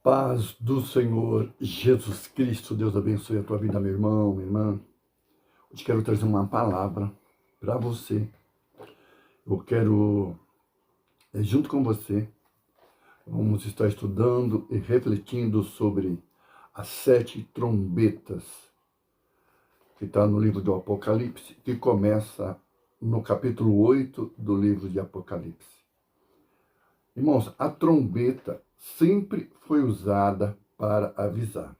Paz do Senhor Jesus Cristo. Deus abençoe a tua vida, meu irmão, minha irmã. Hoje quero trazer uma palavra para você. Eu quero, junto com você, vamos estar estudando e refletindo sobre as 7 trombetas, que está no livro do Apocalipse, que começa no capítulo 8 do livro de Apocalipse. Irmãos, a trombeta sempre foi usada para avisar.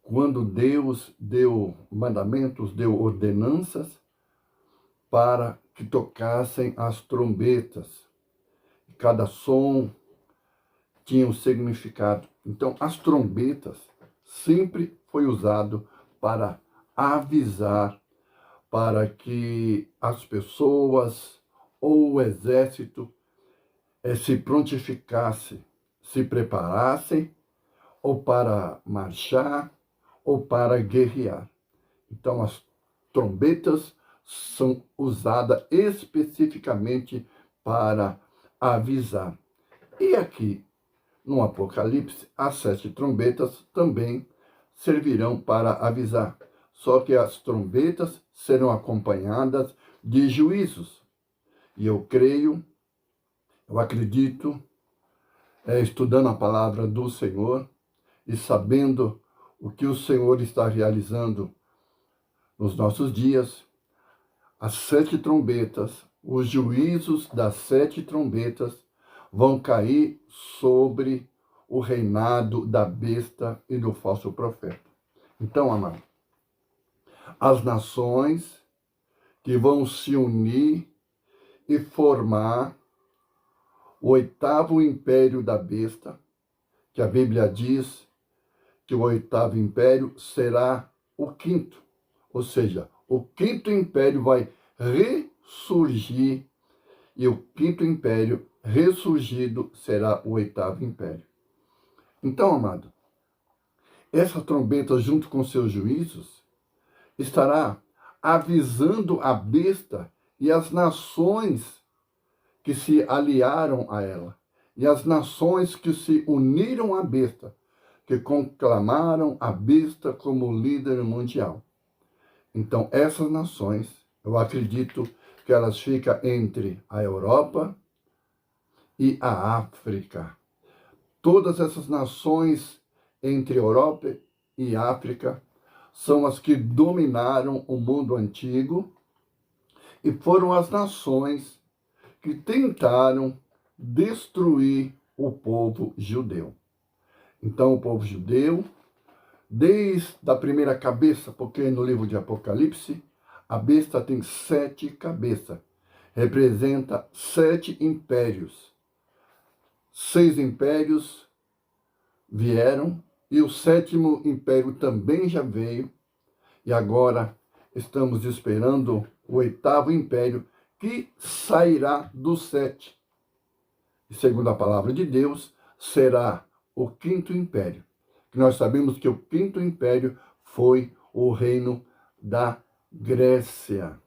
Quando Deus deu mandamentos, deu ordenanças para que tocassem as trombetas. Cada som tinha um significado. Então, as trombetas sempre foi usado para avisar, para que as pessoas ou o exército se prontificasse, se preparassem, ou para marchar, ou para guerrear. Então, as trombetas são usadas especificamente para avisar. E aqui, no Apocalipse, as 7 trombetas também servirão para avisar. Só que as trombetas serão acompanhadas de juízos. E eu acredito, estudando a palavra do Senhor e sabendo o que o Senhor está realizando nos nossos dias, as 7 trombetas, os juízos das 7 trombetas vão cair sobre o reinado da besta e do falso profeta. Então, amado, as nações que vão se unir e formar o 8º império da besta, que a Bíblia diz que o 8º império será o 5º, ou seja, o 5º império vai ressurgir e o 5º império ressurgido será o 8º império. Então, amado, essa trombeta, junto com seus juízos, estará avisando a besta e as nações que se aliaram a ela, e as nações que se uniram à besta, que conclamaram a besta como líder mundial. Então, essas nações, eu acredito que elas ficam entre a Europa e a África. Todas essas nações entre Europa e África são as que dominaram o mundo antigo e foram as nações que tentaram destruir o povo judeu. Então, o povo judeu, desde a primeira cabeça, porque no livro de Apocalipse, a besta tem 7 cabeças, representa 7 impérios. 6 impérios vieram, e o 7º império também já veio, e agora estamos esperando o 8º império, que sairá do 7. E segundo a palavra de Deus, será o 5º império. Nós sabemos que o 5º império foi o reino da Grécia.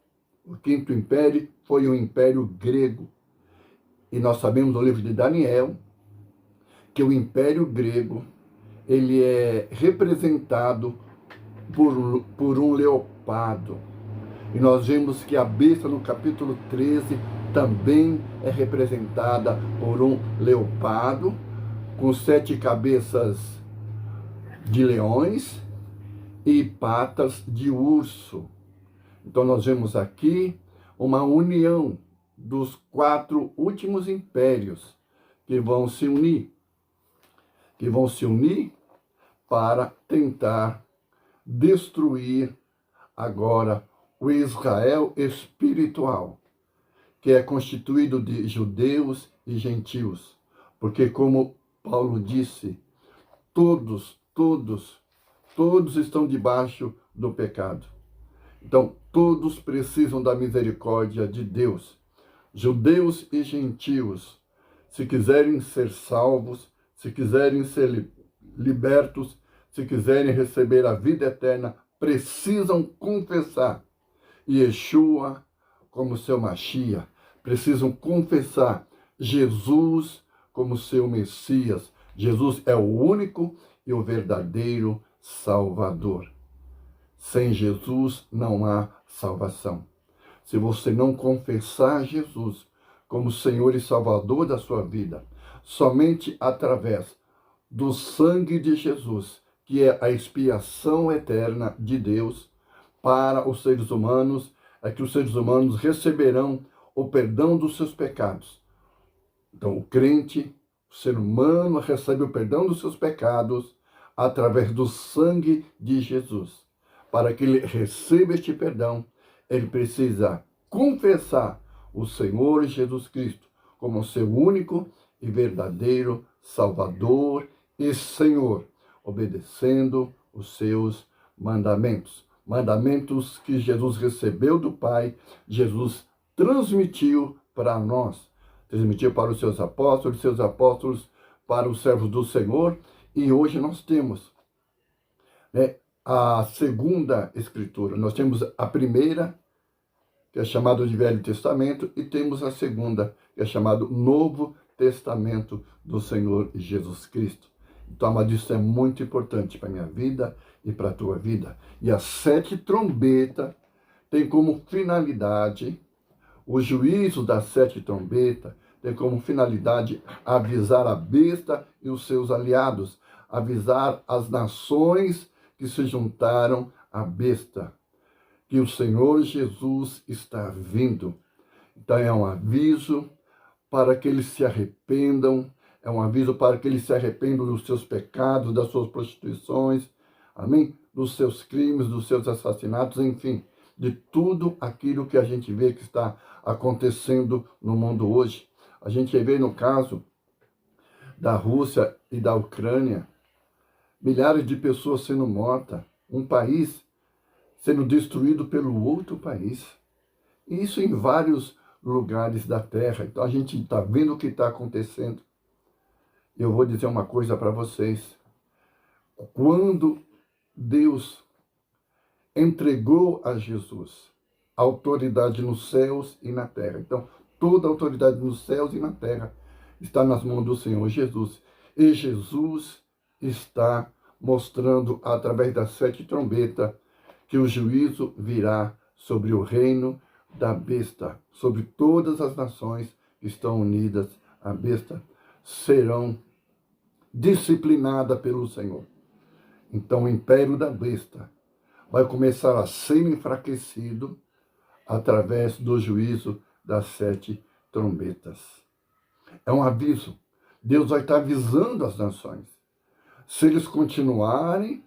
O 5º império foi o império grego. E nós sabemos no livro de Daniel que o império grego ele é representado por um leopardo. E nós vemos que a besta no capítulo 13 também é representada por um leopardo, com 7 cabeças de leões e patas de urso. Então nós vemos aqui uma união dos 4 últimos impérios que vão se unir para tentar destruir agora o Israel espiritual, que é constituído de judeus e gentios. Porque, como Paulo disse, todos estão debaixo do pecado. Então, todos precisam da misericórdia de Deus. Judeus e gentios, se quiserem ser salvos, se quiserem ser libertos, se quiserem receber a vida eterna, precisam confessar Yeshua como seu Mashiach, precisam confessar Jesus como seu Messias, Jesus é o único e o verdadeiro Salvador. Sem Jesus não há salvação. Se você não confessar Jesus como Senhor e Salvador da sua vida, somente através do sangue de Jesus, que é a expiação eterna de Deus para os seres humanos, é que os seres humanos receberão o perdão dos seus pecados. Então, o crente, o ser humano, recebe o perdão dos seus pecados através do sangue de Jesus. Para que ele receba este perdão, ele precisa confessar o Senhor Jesus Cristo como seu único e verdadeiro Salvador e Senhor, obedecendo os seus mandamentos. Mandamentos que Jesus recebeu do Pai, Jesus transmitiu para nós. Transmitiu para os seus apóstolos para os servos do Senhor, e hoje nós temos, né, a segunda escritura. Nós temos a primeira, que é chamada de Velho Testamento, e temos a segunda, que é chamado Novo Testamento do Senhor Jesus Cristo. Então, amado, isso é muito importante para a minha vida e para a tua vida. E as 7 trombetas tem como finalidade, o juízo das 7 trombetas tem como finalidade avisar a besta e os seus aliados, avisar as nações que se juntaram à besta, que o Senhor Jesus está vindo. Então é um aviso para que eles se arrependam, é um aviso para que eles se arrependam dos seus pecados, das suas prostituições, amém? Dos seus crimes, dos seus assassinatos, enfim, de tudo aquilo que a gente vê que está acontecendo no mundo hoje. A gente vê no caso da Rússia e da Ucrânia, milhares de pessoas sendo mortas, um país sendo destruído pelo outro país. E isso em vários lugares da terra. Então a gente está vendo o que está acontecendo. Eu vou dizer uma coisa para vocês. Quando Deus entregou a Jesus a autoridade nos céus e na terra. Então, toda a autoridade nos céus e na terra está nas mãos do Senhor Jesus. E Jesus está mostrando, através das 7 trombetas, que o juízo virá sobre o reino da besta, sobre todas as nações que estão unidas à besta, serão disciplinadas pelo Senhor. Então, o império da besta vai começar a ser enfraquecido através do juízo das 7 trombetas. É um aviso. Deus vai estar avisando as nações. Se eles continuarem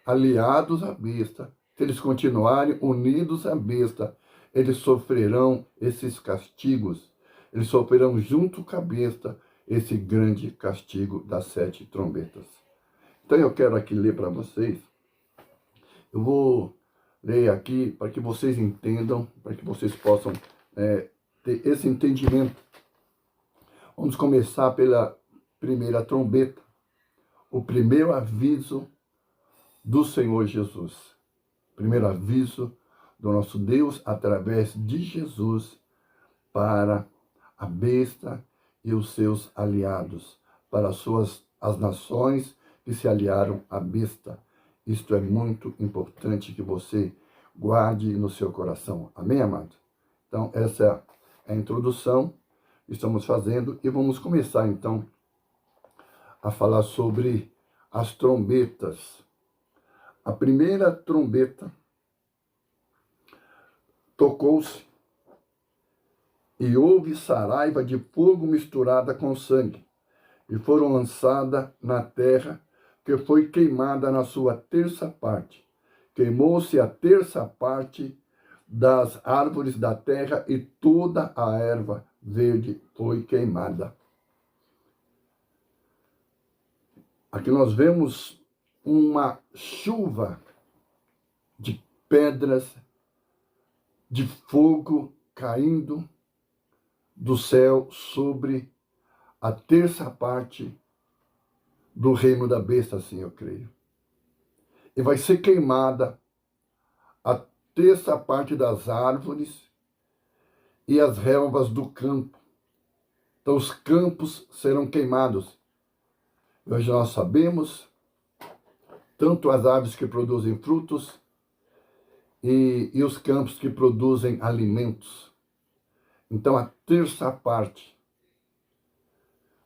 aliados à besta, se eles continuarem unidos à besta, eles sofrerão esses castigos. Eles sofrerão junto com a besta esse grande castigo das 7 trombetas. Então eu quero aqui ler para vocês. Eu vou ler aqui para que vocês entendam, para que vocês possam ter esse entendimento. Vamos começar pela primeira trombeta, o primeiro aviso do Senhor Jesus. Primeiro aviso do nosso Deus através de Jesus para a besta e os seus aliados, para as nações que se aliaram à besta. Isto é muito importante que você guarde no seu coração. Amém, amado? Então, essa é a introdução que estamos fazendo e vamos começar, então, a falar sobre as trombetas. A primeira trombeta tocou-se e houve saraiva de fogo misturada com sangue, e foram lançadas na terra, que foi queimada na sua terça parte. Queimou-se a terça parte das árvores da terra, e toda a erva verde foi queimada. Aqui nós vemos uma chuva de pedras, de fogo caindo do céu sobre a terça parte do reino da besta, assim eu creio. E vai ser queimada a terça parte das árvores e as relvas do campo. Então os campos serão queimados. Hoje nós sabemos, tanto as árvores que produzem frutos e os campos que produzem alimentos. Então, a terça parte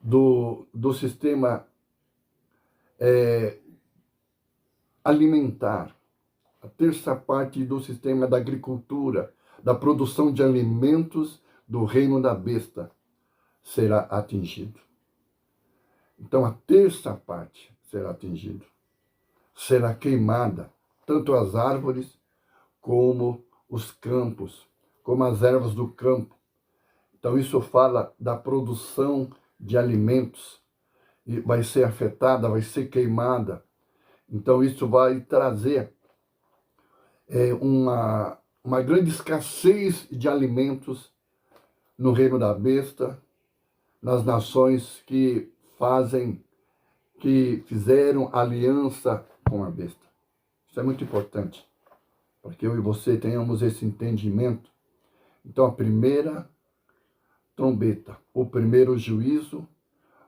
do sistema alimentar, a terça parte do sistema da agricultura, da produção de alimentos do reino da besta, será atingido. Então, a terça parte será atingida. Será queimada, tanto as árvores como os campos, como as ervas do campo. Então, isso fala da produção de alimentos. E vai ser afetada, vai ser queimada. Então, isso vai trazer uma grande escassez de alimentos no reino da besta, nas nações que fizeram aliança com a besta. Isso é muito importante, para que eu e você tenhamos esse entendimento. Então, a primeira trombeta, o primeiro juízo,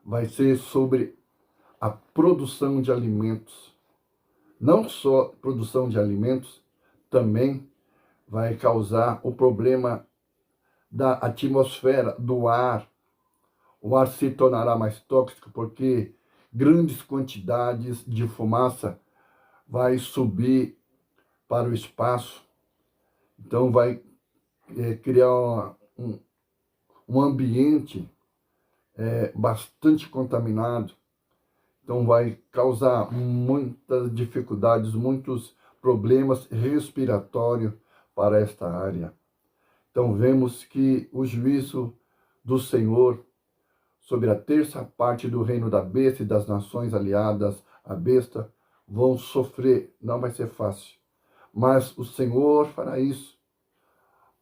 vai ser sobre a produção de alimentos. Não só produção de alimentos, também vai causar o problema da atmosfera, do ar. O ar se tornará mais tóxico porque grandes quantidades de fumaça vai subir para o espaço. Então vai criar um ambiente bastante contaminado. Então vai causar muitas dificuldades, muitos problemas respiratórios para esta área. Então vemos que o juízo do Senhor sobre a terça parte do reino da besta e das nações aliadas à besta vão sofrer. Não vai ser fácil. Mas o Senhor fará isso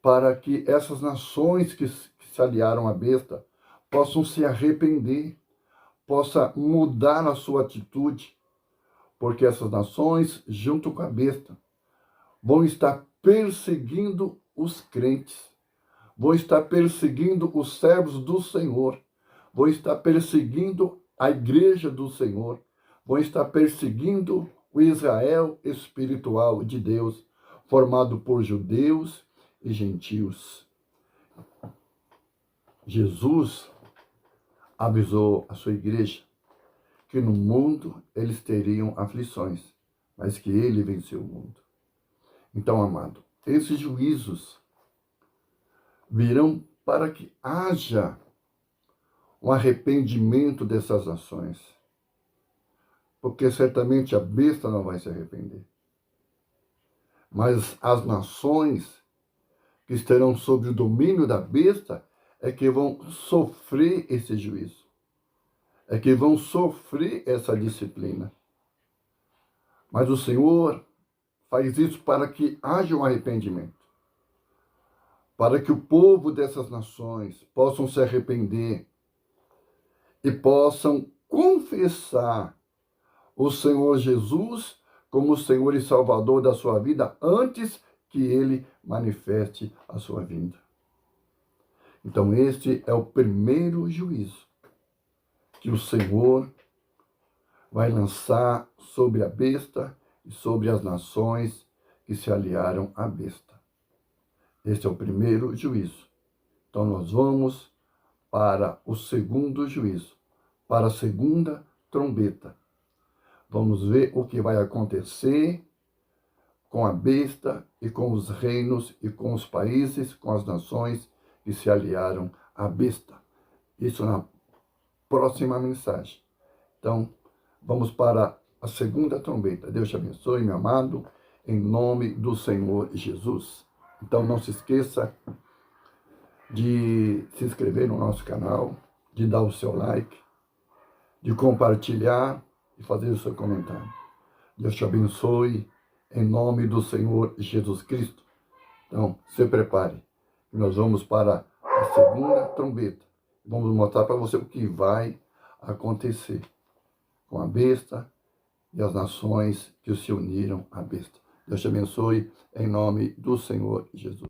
para que essas nações que se aliaram à besta possam se arrepender, possa mudar a sua atitude, porque essas nações, junto com a besta, vão estar perseguindo os crentes, vão estar perseguindo os servos do Senhor, vão estar perseguindo a igreja do Senhor, vão estar perseguindo o Israel espiritual de Deus, formado por judeus e gentios. Jesus avisou a sua igreja que no mundo eles teriam aflições, mas que ele venceu o mundo. Então, amado, esses juízos virão para que haja um arrependimento dessas nações, porque certamente a besta não vai se arrepender. Mas as nações que estarão sob o domínio da besta é que vão sofrer esse juízo, é que vão sofrer essa disciplina. Mas o Senhor faz isso para que haja um arrependimento, para que o povo dessas nações possam se arrepender e possam confessar o Senhor Jesus como o Senhor e Salvador da sua vida antes que ele manifeste a sua vinda. Então, este é o primeiro juízo que o Senhor vai lançar sobre a besta e sobre as nações que se aliaram à besta. Este é o primeiro juízo. Então, nós vamos para o segundo juízo, para a segunda trombeta. Vamos ver o que vai acontecer com a besta e com os reinos e com os países, com as nações que se aliaram à besta. Isso na próxima mensagem. Então, vamos para a segunda trombeta. Deus te abençoe, meu amado, em nome do Senhor Jesus. Então, não se esqueça de se inscrever no nosso canal, de dar o seu like, de compartilhar e fazer o seu comentário. Deus te abençoe, em nome do Senhor Jesus Cristo. Então, se prepare. Nós vamos para a segunda trombeta. Vamos mostrar para você o que vai acontecer com a besta e as nações que se uniram à besta. Deus te abençoe, em nome do Senhor Jesus.